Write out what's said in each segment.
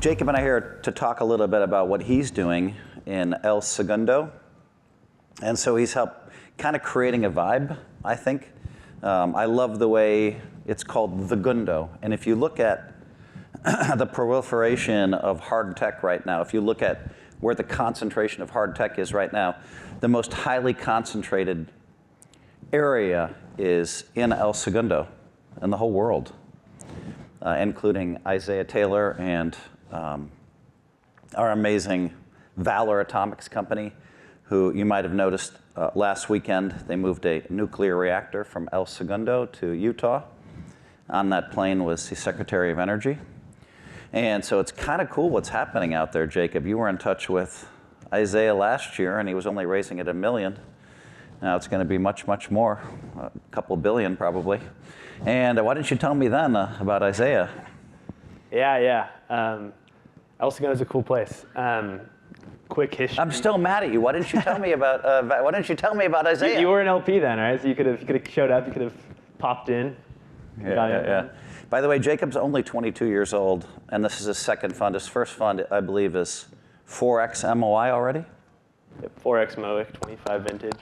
Jakob and I are here to talk a little bit about what he's doing in El Segundo. And so he's helped kind of creating a vibe, I think. I love the way it's called the Gundo. And if you look at the proliferation of hard tech right now, if you look at where the concentration of hard tech is right now, the most highly concentrated area is in El Segundo in the whole world, including Isaiah Taylor and our amazing Valor Atomics company, who you might have noticed last weekend, they moved a nuclear reactor from El Segundo to Utah. On that plane was the Secretary of Energy. And so it's kind of cool what's happening out there, Jakob. You were in touch with Isaiah last year, and he was only raising it $1 million. Now it's going to be much, much more, a couple billion probably. And why didn't you tell me then about Isaiah? Yeah. El Segundo is a cool place. Quick history. I'm still mad at you. Why didn't you tell me about Isaiah? You were an LP then, right? So you could have showed up. You could have popped in. Yeah. By the way, Jacob's only 22 years old, and this is his second fund. His first fund, I believe, is 4X MOI already. Yep, 4X MOIC, 25 vintage.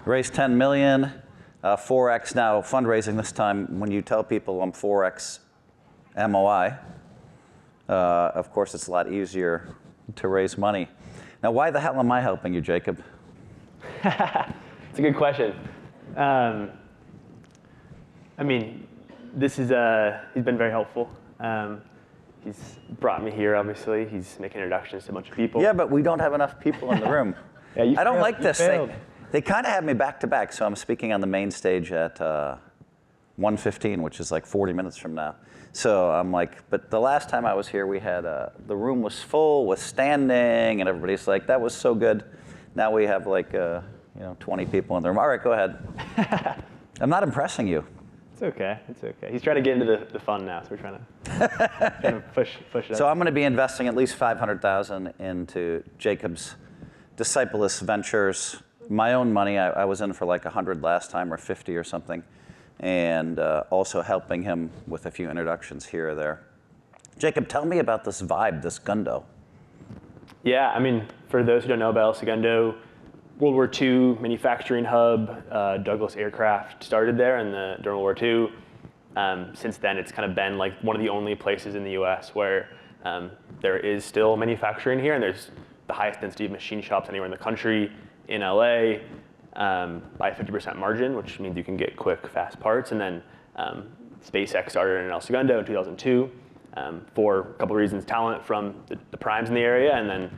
Raised 10 million. 4X now fundraising this time. When you tell people I'm 4X MOI, of course it's a lot easier to raise money. Now, why the hell am I helping you, Jakob? It's a good question. I mean, this is he's been very helpful. He's brought me here, obviously. He's making introductions to a bunch of people. Yeah, but we don't have enough people in the room. Yeah, I don't like this thing. They kind of have me back to back, so I'm speaking on the main stage at 1:15, which is like 40 minutes from now. So I'm like, but the last time I was here, we had, the room was full with standing, and everybody's like, that was so good. Now we have like, 20 people in the room. All right, go ahead. I'm not impressing you. It's okay. He's trying to get into the fun now, so we're trying to push it up. So I'm going to be investing at least $500,000 into Jakob's Discipulus Ventures. My own money, I was in for like 100 last time, or 50 or something, and also helping him with a few introductions here or there. Jakob, tell me about this vibe, this Gundo. Yeah, I mean, for those who don't know about El Segundo, World War II manufacturing hub, Douglas Aircraft started there during World War II. Since then, it's kind of been like one of the only places in the US where there is still manufacturing here, and there's the highest density of machine shops anywhere in the country, in LA, by a 50% margin, which means you can get quick, fast parts. And then SpaceX started in El Segundo in 2002 for a couple of reasons: talent from the primes in the area, and then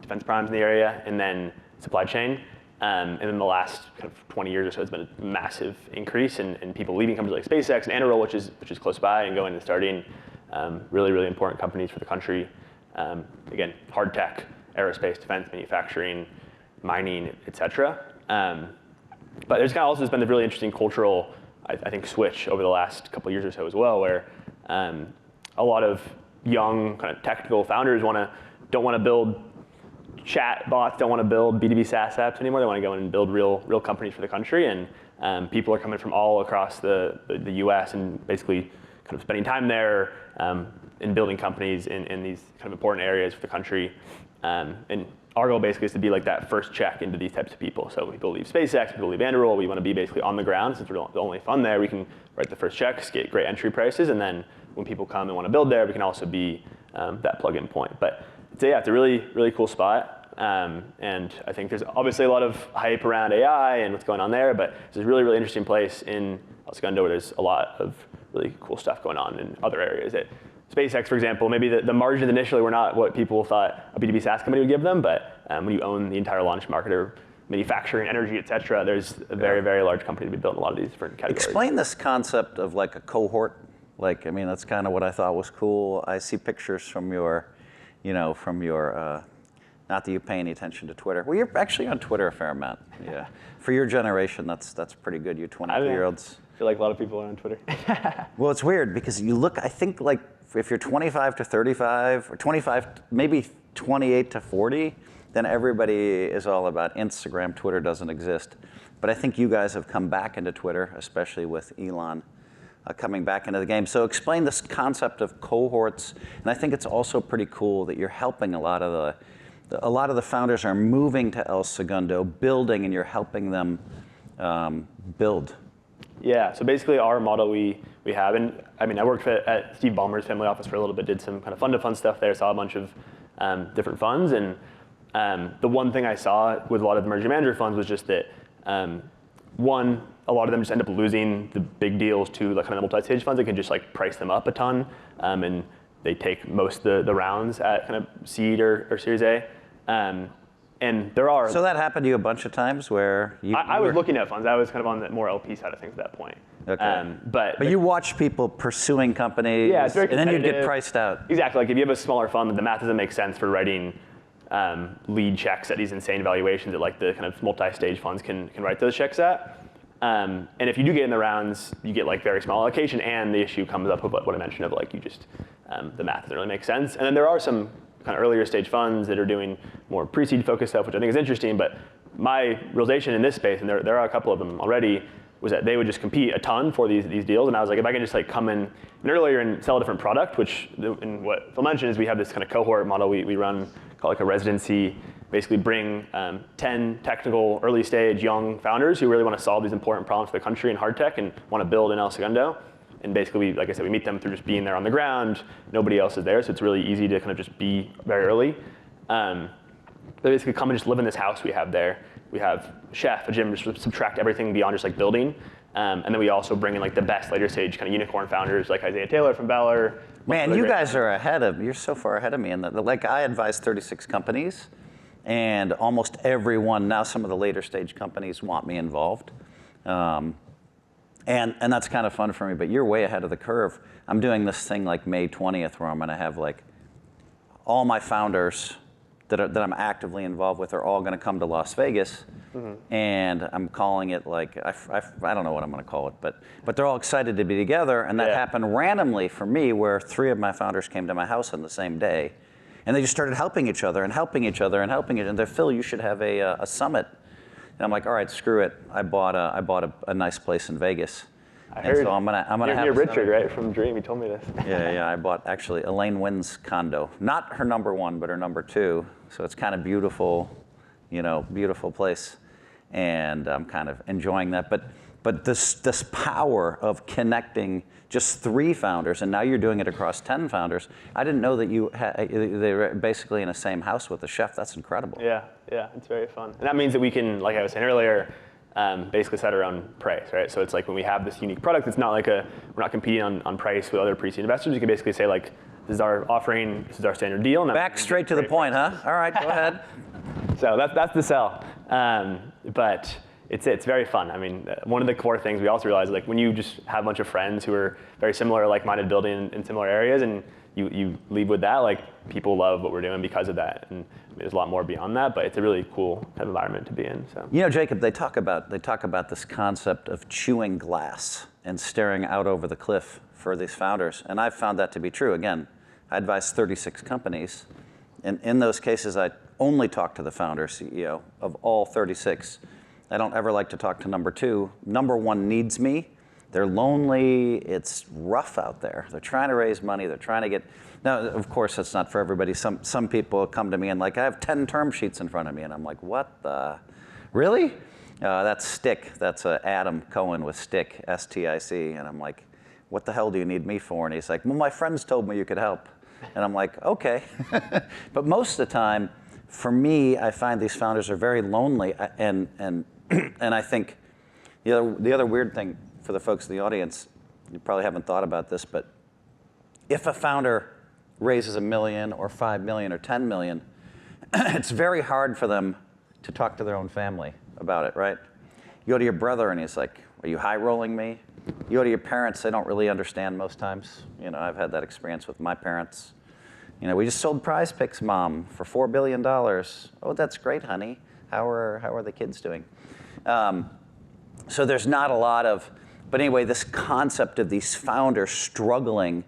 defense primes in the area, and then supply chain. And then the last kind of 20 years or so has been a massive increase in people leaving companies like SpaceX and Anduril, which is close by, and going and starting really, really important companies for the country. Again, hard tech, aerospace, defense, manufacturing, mining, et cetera. But there's kind of also been a really interesting cultural, I think, switch over the last couple of years or so as well, where a lot of young kind of technical founders don't want to build chat bots, don't want to build B2B SaaS apps anymore. They want to go in and build real companies for the country. And people are coming from all across the US and basically kind of spending time there in building companies in these kind of important areas for the country. And our goal basically is to be like that first check into these types of people. So people leave SpaceX, people leave Anduril. We want to be basically on the ground. Since we're the only fund there, we can write the first checks, get great entry prices, and then when people come and want to build there, we can also be that plug-in point. But it's a really, really cool spot. And I think there's obviously a lot of hype around AI and what's going on there, but it's a really, really interesting place in El Segundo where there's a lot of really cool stuff going on in other areas. SpaceX, for example, maybe the margins initially were not what people thought a B2B SaaS company would give them, but when you own the entire launch market or manufacturing, energy, et cetera, there's a very, very large company to be built in a lot of these different categories. Explain this concept of like a cohort. Like, I mean, that's kind of what I thought was cool. I see pictures from your, not that you pay any attention to Twitter. Well, you're actually on Twitter a fair amount. Yeah. For your generation, that's pretty good, you 22-year-olds. I feel like a lot of people are on Twitter. Well, it's weird because you look, I think like if you're 25 to 35 or 25, maybe 28 to 40, then everybody is all about Instagram. Twitter doesn't exist. But I think you guys have come back into Twitter, especially with Elon coming back into the game. So explain this concept of cohorts, and I think it's also pretty cool that you're helping a lot of the founders are moving to El Segundo, building, and you're helping them build. Yeah, so basically our model we have, and I mean I worked at Steve Ballmer's family office for a little bit, did some kind of fund-to-fund stuff there, saw a bunch of different funds, and the one thing I saw with a lot of the emerging manager funds was just that one, a lot of them just end up losing the big deals to like kind of multi-stage funds. They can just like price them up a ton, and they take most of the rounds at kind of seed or Series A. And there are. So that happened to you a bunch of times where I was looking at funds. I was kind of on the more LP side of things at that point. Okay. But you watch people pursuing companies, yeah, it's very and then you'd get priced out. Exactly. Like if you have a smaller fund, the math doesn't make sense for writing lead checks at these insane valuations that like the kind of multi-stage funds can write those checks at. And if you do get in the rounds, you get like very small allocation, and the issue comes up with what I mentioned of like you just the math doesn't really make sense. And then there are some kind of earlier stage funds that are doing more pre-seed focused stuff, which I think is interesting. But my realization in this space, and there are a couple of them already, was that they would just compete a ton for these deals. And I was like, if I can just like come in earlier and sell a different product, which and what Phil mentioned is we have this kind of cohort model we run called like a residency, basically bring 10 technical early stage young founders who really want to solve these important problems for the country in hard tech and want to build in El Segundo. And basically, like I said, we meet them through just being there on the ground. Nobody else is there, so it's really easy to kind of just be very early. They basically come and just live in this house we have there. We have a chef, a gym, just subtract everything beyond just like building. And then we also bring in like the best later stage kind of unicorn founders like Isaiah Taylor from Ballard. Man, you guys are you're so far ahead of me. And like I advise 36 companies, and almost everyone, now some of the later stage companies want me involved. And that's kind of fun for me, but you're way ahead of the curve. I'm doing this thing like May 20th where I'm gonna have like all my founders that I'm actively involved with are all gonna come to Las Vegas. Mm-hmm. And I'm calling it like, I don't know what I'm gonna call it, but they're all excited to be together, and that happened randomly for me where 3 of my founders came to my house on the same day, and they just started helping each other and helping each other and helping each other. And they're, Phil, you should have a summit. And I'm like, all right, screw it. I bought a nice place in Vegas. I heard. So I'm gonna have. You're Richard, right, from Dream. You told me this. Yeah. I bought actually Elaine Wynn's condo, not her number 1, but her number 2. So it's kind of beautiful, beautiful place, and I'm kind of enjoying that. But this power of connecting just 3 founders, and now you're doing it across 10 founders. I didn't know that they were basically in the same house with the chef. That's incredible. Yeah, it's very fun. And that means that we can, like I was saying earlier, basically set our own price, right? So it's like when we have this unique product, it's not like we're not competing on price with other pre-seed investors. You can basically say like, this is our offering, this is our standard deal. And back straight to the point, huh? All right, go ahead. So that's the sell. But it's very fun. I mean, one of the core things we also realize, like when you just have a bunch of friends who are very similar, like-minded, building in similar areas, and you leave with that, like people love what we're doing because of that. And there's a lot more beyond that, but it's a really cool kind of environment to be in. So Jacob, they talk about this concept of chewing glass and staring out over the cliff for these founders, and I've found that to be true. Again, I advise 36 companies, and in those cases, I only talk to the founder, CEO of all 36. I don't ever like to talk to number 2. Number 1 needs me. They're lonely. It's rough out there. They're trying to raise money. They're trying to get. Now, of course, that's not for everybody. Some people come to me and like, I have 10 term sheets in front of me, and I'm like, what the? Really? That's Stick. That's Adam Cohen with Stick, STIC, and I'm like, what the hell do you need me for? And he's like, well, my friends told me you could help, and I'm like, okay. But most of the time, for me, I find these founders are very lonely, and I think the other weird thing for the folks in the audience, you probably haven't thought about this, but if a founder raises $1 million or $5 million or $10 million, it's very hard for them to talk to their own family about it, right? You go to your brother and he's like, are you high rolling me? You go to your parents, they don't really understand most times. I've had that experience with my parents. We just sold Prize Picks, Mom, for $4 billion. Oh, that's great, honey. How are the kids doing? So there's not a lot of, but anyway, this concept of these founders struggling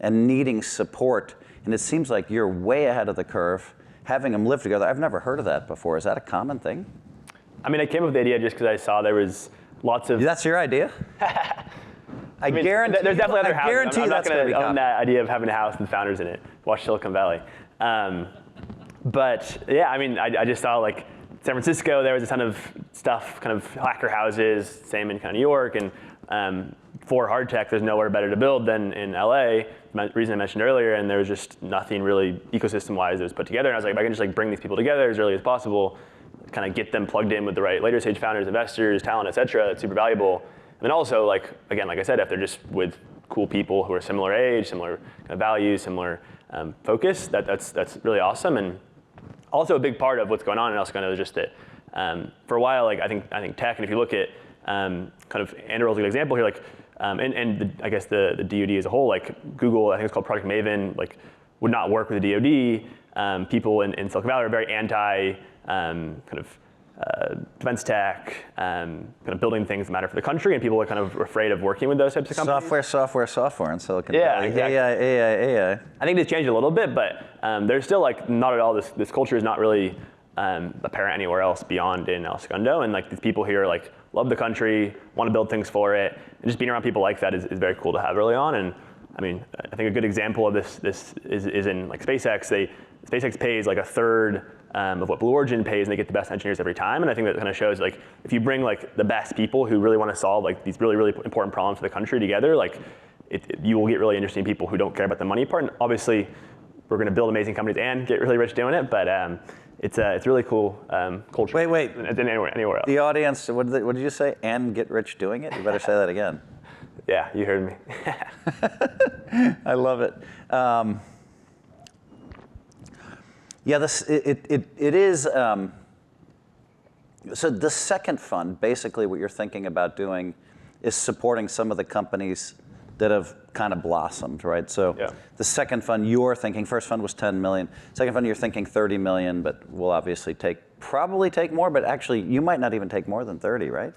and needing support, and it seems like you're way ahead of the curve, having them live together. I've never heard of that before. Is that a common thing? I mean, I came up with the idea just because I saw there was lots of... That's your idea? I guarantee. There's definitely other houses. Guarantee I'm not that's going to own copied. that idea of having a house with founders in it. Watch Silicon Valley. But yeah, I mean, I just saw like San Francisco, there was a ton of stuff, kind of hacker houses, same in kind of New York, and for hard tech, there's nowhere better to build than in LA, the reason I mentioned earlier, and there was just nothing really ecosystem-wise that was put together, and I was like, if I can just like bring these people together as early as possible, kind of get them plugged in with the right later stage founders, investors, talent, et cetera, it's super valuable. And then also, like, again, like I said, if they're just with cool people who are similar age, similar kind of values, similar focus, that's really awesome. And also a big part of what's going on in El Segundo is just that for a while, like I think tech, and if you look at kind of Anduril's a good example here, like I guess the DoD as a whole, like Google, I think it's called Project Maven, like would not work with the DoD. People in Silicon Valley are very anti kind of defense tech, kind of building things that matter for the country, and people are kind of afraid of working with those types of companies. Software in Silicon Yeah, Valley. exactly. AI. I think it's changed a little bit, but there's still like not at all, this culture is not really apparent anywhere else beyond in El Segundo, and like these people here like love the country, want to build things for it, and just being around people like that is very cool to have early on. And I mean, I think a good example of this is in like SpaceX. SpaceX pays like a third of what Blue Origin pays, and they get the best engineers every time. And I think that kind of shows like if you bring like the best people who really want to solve like these really important problems for the country together, like you will get really interesting people who don't care about the money part. And obviously, we're going to build amazing companies and get really rich doing it, but it's really cool culture. Wait. Anywhere else. The audience, what did you say? And get rich doing it? You better say that again. Yeah, you heard me. I love it. Yeah, it is. So the second fund, basically, what you're thinking about doing is supporting some of the companies that have kind of blossomed, right? So yeah. The second fund you're thinking, first fund was 10 million. Second fund you're thinking 30 million, but we'll obviously probably take more, but actually you might not even take more than 30, right?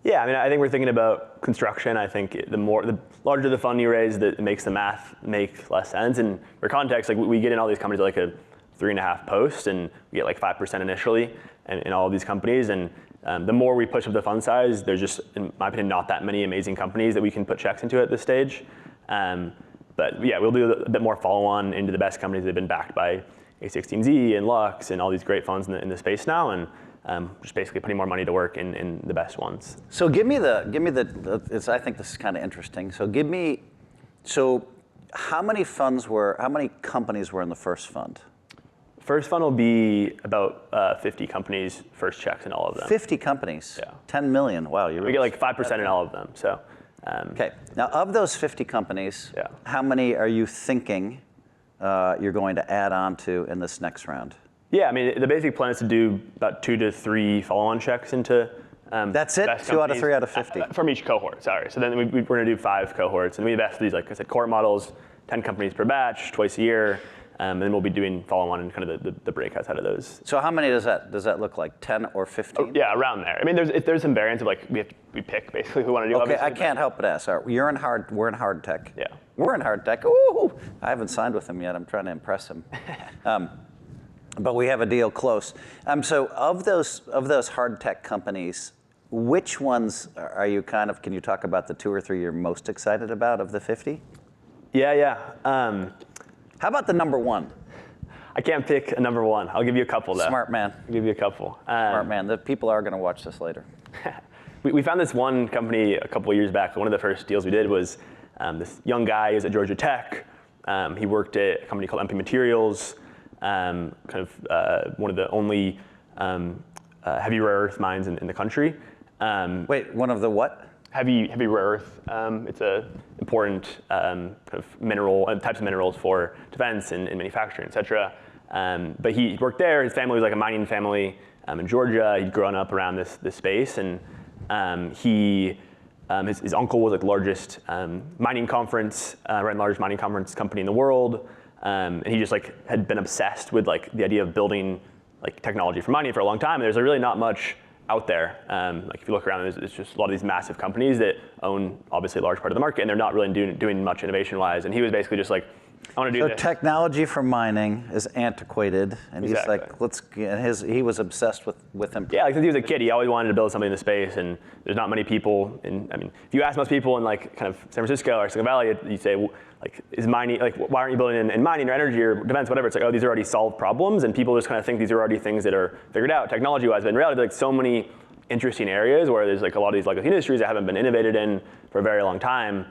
Yeah, I mean, I think we're thinking about construction. I think the larger the fund you raise, that makes the math make less sense. And for context, like we get in all these companies like a 3.5 post, and we get like 5% initially in all of these companies. And the more we push up the fund size, there's just, in my opinion, not that many amazing companies that we can put checks into at this stage. But yeah, we'll do a bit more follow-on into the best companies that have been backed by A16Z and Lux and all these great funds in the space now, and just basically putting more money to work in the best ones. So give me the I think this is kind of interesting. So how many companies were in the first fund? First fund will be about 50 companies, first checks in all of them. 50 companies? Yeah. 10 million, wow. We get like 5% in all of them, so. Okay, now of those 50 companies, yeah. How many are you thinking you're going to add on to in this next round? Yeah, I mean, the basic plan is to do about 2 to 3 follow-on checks into That's it? 2 out of 3 out of 50? From each cohort, sorry. So then we're going to do 5 cohorts, and we invest these, like I said, cohort models, 10 companies per batch, twice a year. And then we'll be doing follow-on and kind of the breakouts out of those. So how many does that look like? 10 or 15? Oh, yeah, around there. I mean, there's some variance of like we pick basically who we want to do. Okay, I can't help but ask. We're in hard tech. Yeah. We're in hard tech. Ooh, I haven't signed with him yet. I'm trying to impress him. But we have a deal close. So of those hard tech companies, which ones are you can you talk about the 2 or 3 you're most excited about of the 50? Yeah. How about the number 1? I can't pick a number 1. I'll give you a couple, though. Smart man. I'll give you a couple. Smart man. The people are going to watch this later. We found this one company a couple of years back. One of the first deals we did was this young guy. He was at Georgia Tech. He worked at a company called MP Materials, one of the only heavy rare earth mines in the country. Wait, one of the what? Heavy rare earth. It's a important kind of mineral, types of minerals for defense and manufacturing, et cetera. But he worked there. His family was like a mining family in Georgia. He'd grown up around this space, and his uncle was like the largest mining conference, largest mining conference company in the world, and he just like had been obsessed with like the idea of building like technology for mining for a long time. And there's really not much out there. Like if you look around, there's just a lot of these massive companies that own obviously a large part of the market, and they're not really doing much innovation-wise. And he was basically just like I want to do So this. technology for mining is antiquated, and Exactly. he's like, he was obsessed with him. Yeah, like since he was a kid, he always wanted to build something in the space, and there's not many people. I mean, if you ask most people in like kind of San Francisco or Silicon Valley, you say, well, like, is mining, like, why aren't you building in mining or energy or defense, whatever? It's like, oh, these are already solved problems, and people just kind of think these are already things that are figured out technology-wise. But in reality, like so many interesting areas where there's like a lot of these legacy industries that haven't been innovated in for a very long time.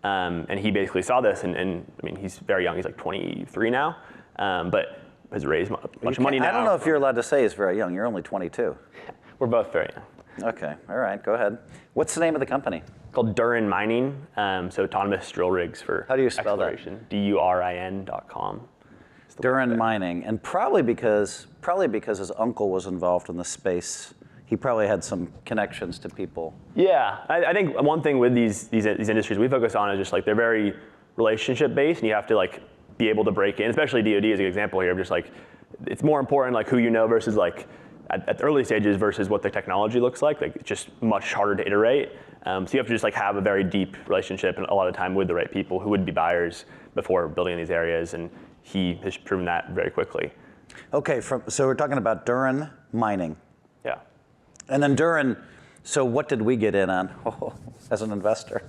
And he basically saw this, and I mean, he's very young. He's like 23 now, but has raised a bunch of money now. I don't know if you're allowed to say he's very young. You're only 22. We're both very young. Okay, all right, go ahead. What's the name of the company? Called Durin Mining, so autonomous drill rigs for How do you spell that? exploration. Durin.com. Durin Mining, and probably because his uncle was involved in the space. He probably had some connections to people. Yeah, I think one thing with these industries we focus on is just like they're very relationship based, and you have to like be able to break in. Especially DoD is a good example here of just like it's more important like who you know versus like at the early stages versus what the technology looks like. Like it's just much harder to iterate. So you have to just like have a very deep relationship and a lot of time with the right people who would be buyers before building in these areas, and he has proven that very quickly. Okay, so we're talking about Durin Mining. Yeah. And then Durin, so what did we get in on as an investor?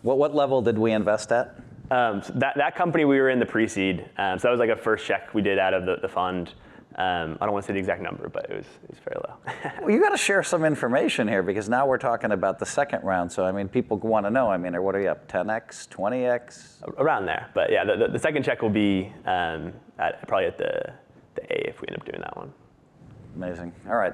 What level did we invest at? So that company, we were in the pre-seed. So that was like a first check we did out of the fund. I don't want to say the exact number, but it was very low. Well, you got to share some information here because now we're talking about the second round. So I mean, people want to know. I mean, what are you up? 10x, 20x? Around there, but yeah, the second check will be probably at the A if we end up doing that one. Amazing. All right.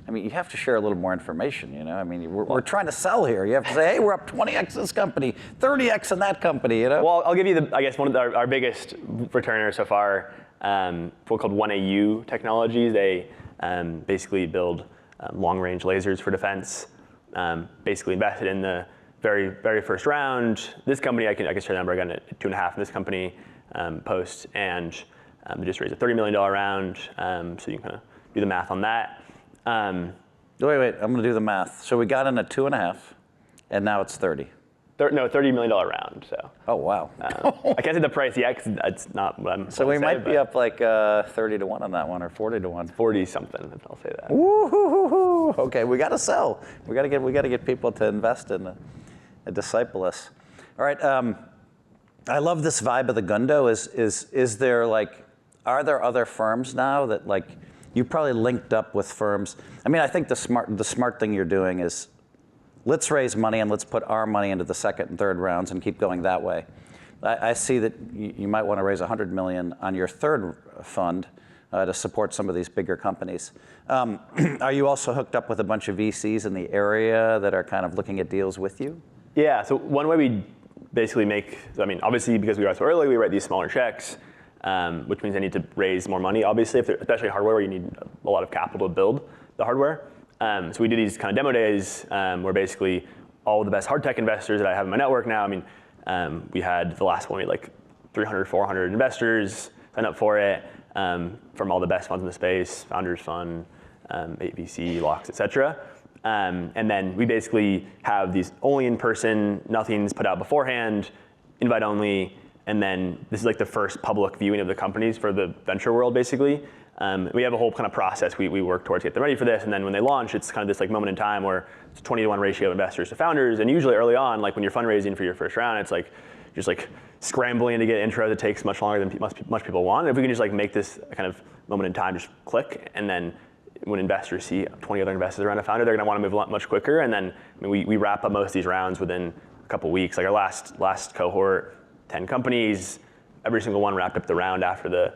I mean, you have to share a little more information, you know? I mean, we're trying to sell here. You have to say, hey, we're up 20x this company, 30x in that company, you know? Well, I'll give you, I guess, one of our biggest returners so far, called Anew Technology. They basically build long-range lasers for defense. Basically invested in the very, very first round. This company, I can share the number again at 2.5 in this company post, and they just raised a $30 million round. So you can kind of do the math on that. Wait, I'm gonna do the math. So we got in at 2.5, and now it's 30. $30 million round, so. Oh, wow. I can't say the price yet, because that's not what I'm So we might be up like 30 to 1 on that one, or 40 to 1. 40 something, I'll say that. Woo-hoo-hoo-hoo. Okay, we gotta sell. We gotta get people to invest in a Discipulus. All right, I love this vibe of the Gundo. Is there like, are there other firms now that like, you probably linked up with firms. I mean, I think the smart thing you're doing is let's raise money and let's put our money into the second and third rounds and keep going that way. I see that you might want to raise $100 million on your third fund to support some of these bigger companies. Are you also hooked up with a bunch of VCs in the area that are kind of looking at deals with you? Yeah, so one way we basically make, I mean, obviously because we are so early, we write these smaller checks. Which means I need to raise more money, obviously, especially hardware where you need a lot of capital to build the hardware. So we do these kind of demo days where basically all the best hard tech investors that I have in my network now, I mean, we had the last one, we had like 300, 400 investors sign up for it from all the best funds in the space, Founders Fund, 8VC, Locks, et cetera. And then we basically have these only in person, nothing's put out beforehand, invite only. And then this is like the first public viewing of the companies for the venture world, basically. We have a whole kind of process we work towards to get them ready for this. And then when they launch, it's kind of this like moment in time where it's a 20 to 1 ratio of investors to founders. And usually early on, like when you're fundraising for your first round, it's like just like scrambling to get intro that takes much longer than much people want. And if we can just like make this kind of moment in time just click, and then when investors see 20 other investors around a founder, they're going to want to move much quicker. And then I mean, we wrap up most of these rounds within a couple weeks. Like our last cohort, 10 companies, every single one wrapped up the round after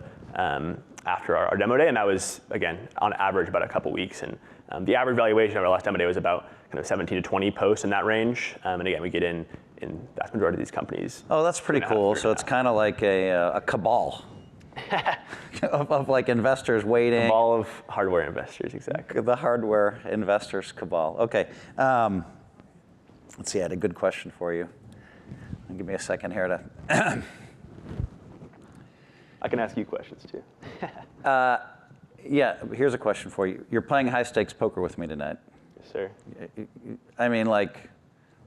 after our demo day, and that was, again, on average about a couple weeks. And the average valuation of our last demo day was about kind of 17 to 20 posts in that range. And again, we get in the vast majority of these companies. Oh, that's pretty cool. So it's kind of like a cabal of like investors waiting. Cabal of hardware investors, exactly. The hardware investors cabal. Okay. Let's see, I had a good question for you. Give me a second here to. I can ask you questions too. Yeah, here's a question for you. You're playing high stakes poker with me tonight. Yes, sir. I mean, like,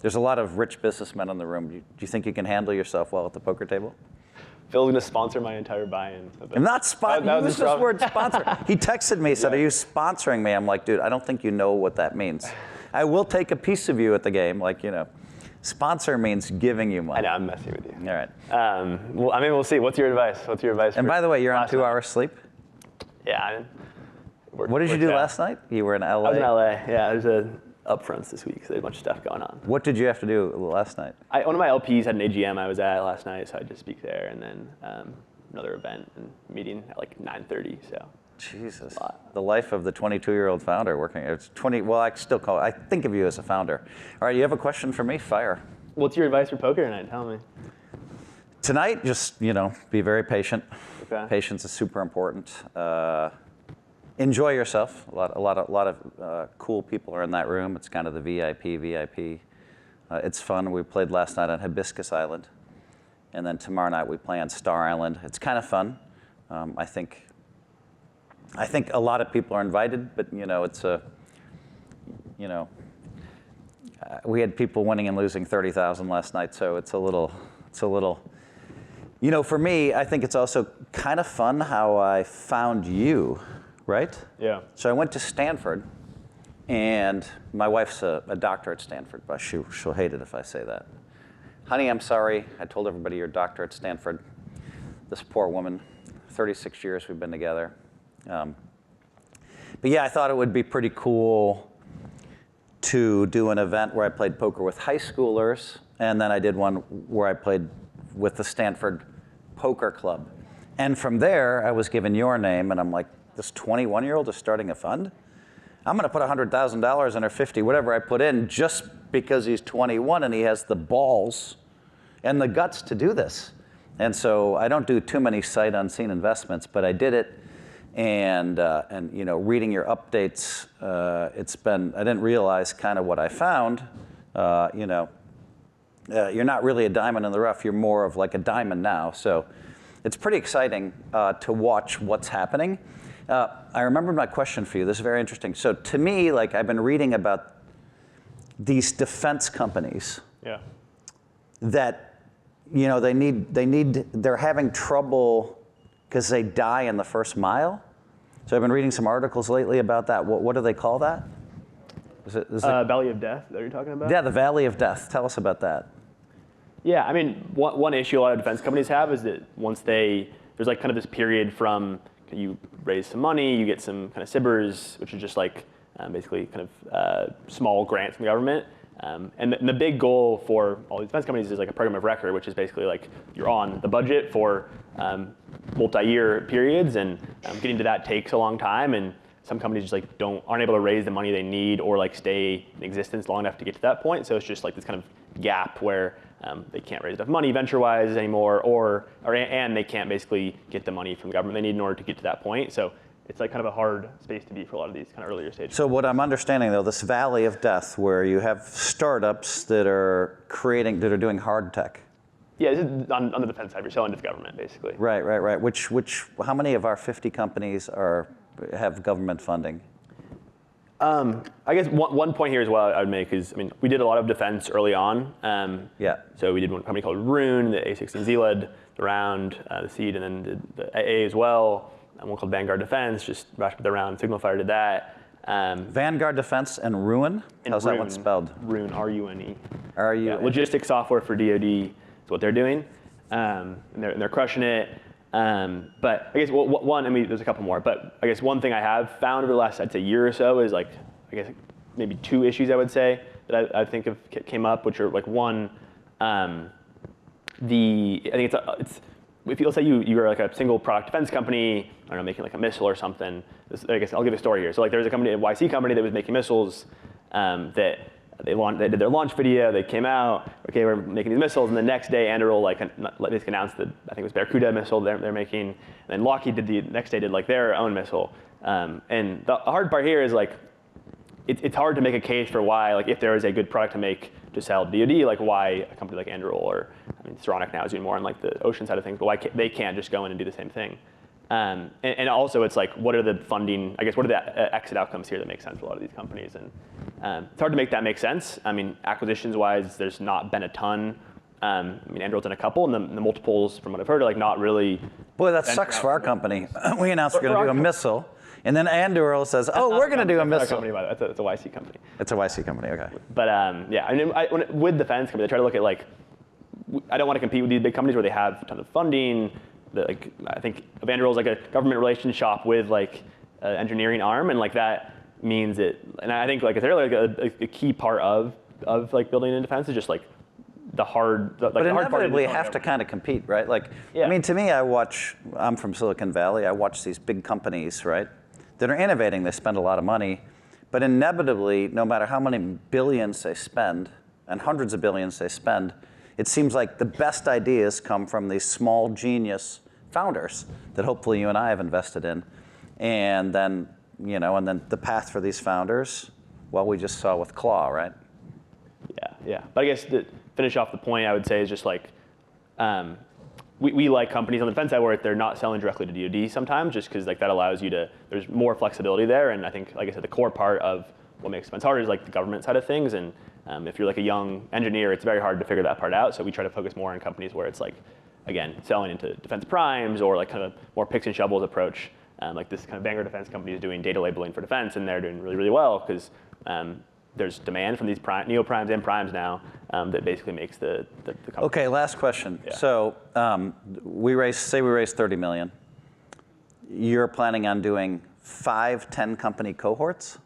There's a lot of rich businessmen in the room. Do you think you can handle yourself well at the poker table? Phil's going to sponsor my entire buy-in. I'm not sponsoring. Use this word sponsor. He texted me, said, "Are you sponsoring me?" I'm like, dude, I don't think you know what that means. I will take a piece of you at the game, like, you know. Sponsor means giving you money. I know, I'm messing with you. All right. Well, I mean, we'll see. What's your advice? What's your advice? And by the way, you're on 2 hours sleep? Yeah. What did you do last night? You were in LA? I was in LA, yeah. There's a upfronts this week, so there's a bunch of stuff going on. What did you have to do last night? One of my LPs had an AGM I was at last night, so I just speak there, and then another event and meeting at like 9:30, so. Jesus, the life of the 22-year-old founder working. It's 20. Well, I still call it. I think of you as a founder. All right, you have a question for me? Fire. What's your advice for poker tonight? Tell me. Tonight, just be very patient. Okay. Patience is super important. Enjoy yourself. A lot of cool people are in that room. It's kind of the VIP. It's fun. We played last night on Hibiscus Island, and then tomorrow night we play on Star Island. It's kind of fun. I think a lot of people are invited, but it's we had people winning and losing 30,000 last night, so it's a little. For me, I think it's also kind of fun how I found you, right? Yeah. So I went to Stanford, and my wife's a doctor at Stanford, but she'll hate it if I say that. Honey, I'm sorry. I told everybody you're a doctor at Stanford. This poor woman, 36 years we've been together. But yeah, I thought it would be pretty cool to do an event where I played poker with high schoolers, and then I did one where I played with the Stanford Poker Club. And from there, I was given your name, and I'm like, this 21-year-old is starting a fund? I'm going to put $100,000 in or 50, whatever I put in, just because he's 21 and he has the balls and the guts to do this. And so I don't do too many sight unseen investments, but I did it. And reading your updates, I didn't realize kind of what I found. You're not really a diamond in the rough. You're more of like a diamond now. So it's pretty exciting to watch what's happening. I remember my question for you. This is very interesting. So to me, like I've been reading about these defense companies. Yeah. That, they're having trouble because they die in the first mile. So I've been reading some articles lately about that. What do they call that? Is it Valley of Death that you're talking about? Yeah, the Valley of Death. Tell us about that. Yeah, I mean, one issue a lot of defense companies have is that there's like kind of this period from you raise some money, you get some kind of SBIRs, which is just like basically kind of small grants from the government. And the big goal for all these defense companies is like a program of record, which is basically like you're on the budget for multi-year periods, and getting to that takes a long time. And some companies just like aren't able to raise the money they need or like stay in existence long enough to get to that point. So it's just like this kind of gap where they can't raise enough money venture-wise anymore, and they can't basically get the money from the government they need in order to get to that point. So it's like kind of a hard space to be for a lot of these kind of earlier stages. So what I'm understanding though, this Valley of Death, where you have startups that are doing hard tech. Yeah, this is on the defense side. You're selling to the government, basically. Right. How many of our 50 companies have government funding? I guess one point here as well I would make is, we did a lot of defense early on. Yeah. So we did one company called Rune, the A16Z led the round, the seed, and then did the AA as well. And one called Vanguard Defense, just wrapped up the round. Signal Fire did that. Vanguard Defense and Ruin? How's that one spelled? Rune, R-U-N-E. R-U-N-E. Yeah, logistics software for DoD is what they're doing. And they're crushing it. But I guess there's a couple more. But I guess one thing I have found over the last, I'd say, year or so is like, I guess maybe two issues I would say that I think came up, which are like one, I think it's if let's say you are like a single product defense company, I don't know, making like a missile or something. I guess I'll give a story here. So like there was a company, a YC company that was making missiles that they did their launch video. They came out, okay, we're making these missiles, and the next day Anduril basically announced that I think it was Barracuda missile they're making, and then Lockheed next day did like their own missile. And the hard part here is like it's hard to make a case for why, like if there is a good product to make to sell to DoD, like why a company like Anduril or Saronic now is doing more on like the ocean side of things, but why they can't just go in and do the same thing. And also it's like, what are the funding, I guess, what are the exit outcomes here that make sense for a lot of these companies? And it's hard to make that make sense. I mean, acquisitions-wise, there's not been a ton. I mean, Anduril's done a couple, and the multiples, from what I've heard, are like not really. Boy, that sucks for our company. We announced we're going to do a missile, and then Anduril says, "Oh, we're going to do a missile." Company, by the way. It's a YC company. It's a YC company, okay. But yeah, I mean, with defense companies, I try to look at like, I don't want to compete with these big companies where they have a ton of funding. Like, I think of Anduril as like a government relations shop with like an engineering arm, and like that means it. And I think, like I said earlier, like a key part of like building in defense is just like the hard. But inevitably have to kind of compete, right? Like, yeah. I mean, to me, I'm from Silicon Valley. I watch these big companies, right, that are innovating. They spend a lot of money, but inevitably, no matter how many billions they spend and hundreds of billions they spend, it seems like the best ideas come from these small genius founders that hopefully you and I have invested in, and then the path for these founders, well, we just saw with Claw, right? Yeah. But I guess to finish off the point, I would say is just like, we like companies on the defense side where they're not selling directly to DoD sometimes, just because like that allows you to, there's more flexibility there. And I think, like I said, the core part of what makes defense harder is like the government side of things. And if you're like a young engineer, it's very hard to figure that part out. So we try to focus more on companies where it's like, again, selling into defense primes or like kind of more picks and shovels approach. Like this kind of Vanguard defense company is doing data labeling for defense, and they're doing really, really well because there's demand from these neo-primes and primes now that basically makes the company. Okay, last question. Yeah. So we raised 30 million. You're planning on doing 5, 10 company cohorts?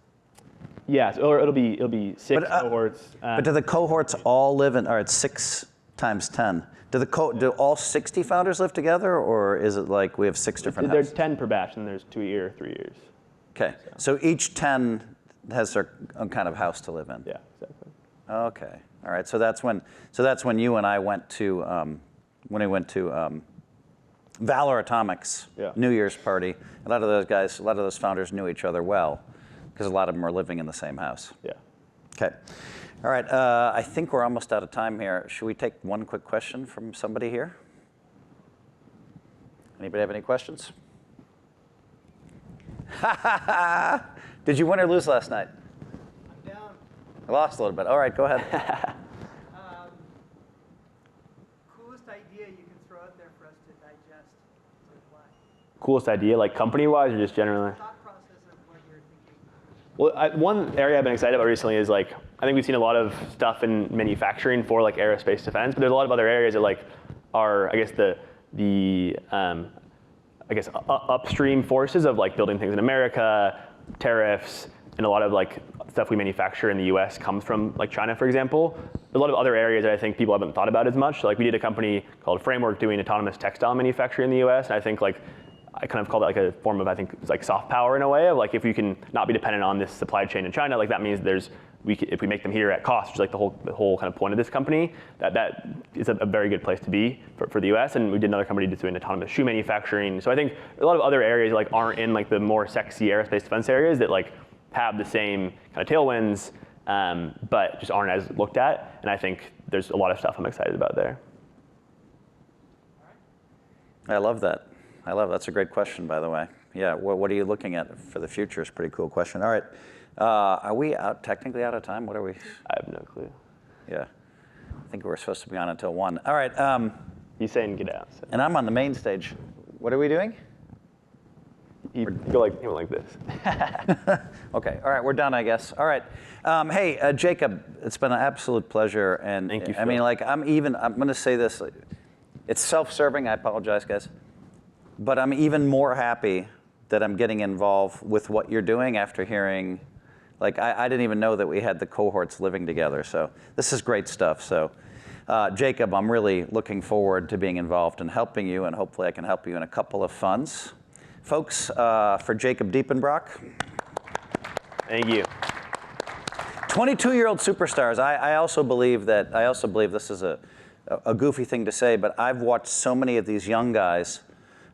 Yeah, so it'll be 6 cohorts. But do the cohorts all live in, or it's 6 times 10? Do all 60 founders live together, or is it like we have 6 different houses? There's 10 per batch, and there's 2 a year, 3 years. Okay, so each 10 has their own kind of house to live in. Yeah, exactly. Okay, all right. So that's when you and I went to Valor Atomics New Year's party. A lot of those founders knew each other well, because a lot of them are living in the same house. Yeah. Okay. All right. I think we're almost out of time here. Should we take one quick question from somebody here? Anybody have any questions? Did you win or lose last night? I'm down. I lost a little bit. All right, go ahead. Coolest idea you can throw out there for us to digest, to apply. Coolest idea, like company-wise or just generally? Thought process of what you're thinking. Well, one area I've been excited about recently is like, I think we've seen a lot of stuff in manufacturing for like aerospace defense, but there's a lot of other areas that like are, I guess, upstream forces of like building things in America, tariffs, and a lot of like stuff we manufacture in the US comes from like China, for example. There's a lot of other areas that I think people haven't thought about as much. So, like we did a company called Framework doing autonomous textile manufacturing in the US, and I think like, I kind of call that like a form of, I think, it's like soft power in a way of like, if you can not be dependent on this supply chain in China, like that means if we make them here at cost, which is like the whole kind of point of this company, that is a very good place to be for the US. And we did another company doing autonomous shoe manufacturing. So I think a lot of other areas like aren't in like the more sexy aerospace defense areas that like have the same kind of tailwinds, but just aren't as looked at. And I think there's a lot of stuff I'm excited about there. I love that. That's a great question, by the way. Yeah, what are you looking at for the future? It's a pretty cool question. All right, are we technically out of time? What are we? I have no clue. Yeah, I think we're supposed to be on until 1. All right. He's saying get out. So. And I'm on the main stage. What are we doing? You go like this. Okay, all right, we're done, I guess. All right. Hey, Jakob, it's been an absolute pleasure. And thank you, Phil. I mean, like, I'm going to say this. It's self-serving. I apologize, guys. But I'm even more happy that I'm getting involved with what you're doing after hearing, like, I didn't even know that we had the cohorts living together. So this is great stuff. So Jakob, I'm really looking forward to being involved and helping you, and hopefully I can help you in a couple of funds. Folks, for Jakob Diepenbrock. Thank you. 22-year-old superstars. I also believe this is a goofy thing to say, but I've watched so many of these young guys,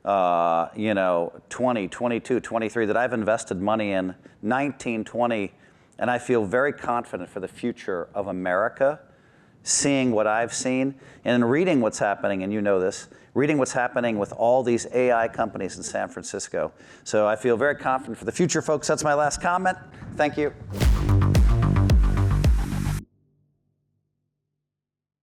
20, 22, 23, that I've invested money in, 19, 20, and I feel very confident for the future of America seeing what I've seen and reading what's happening, and you know this, reading what's happening with all these AI companies in San Francisco. So I feel very confident for the future, folks. That's my last comment. Thank you.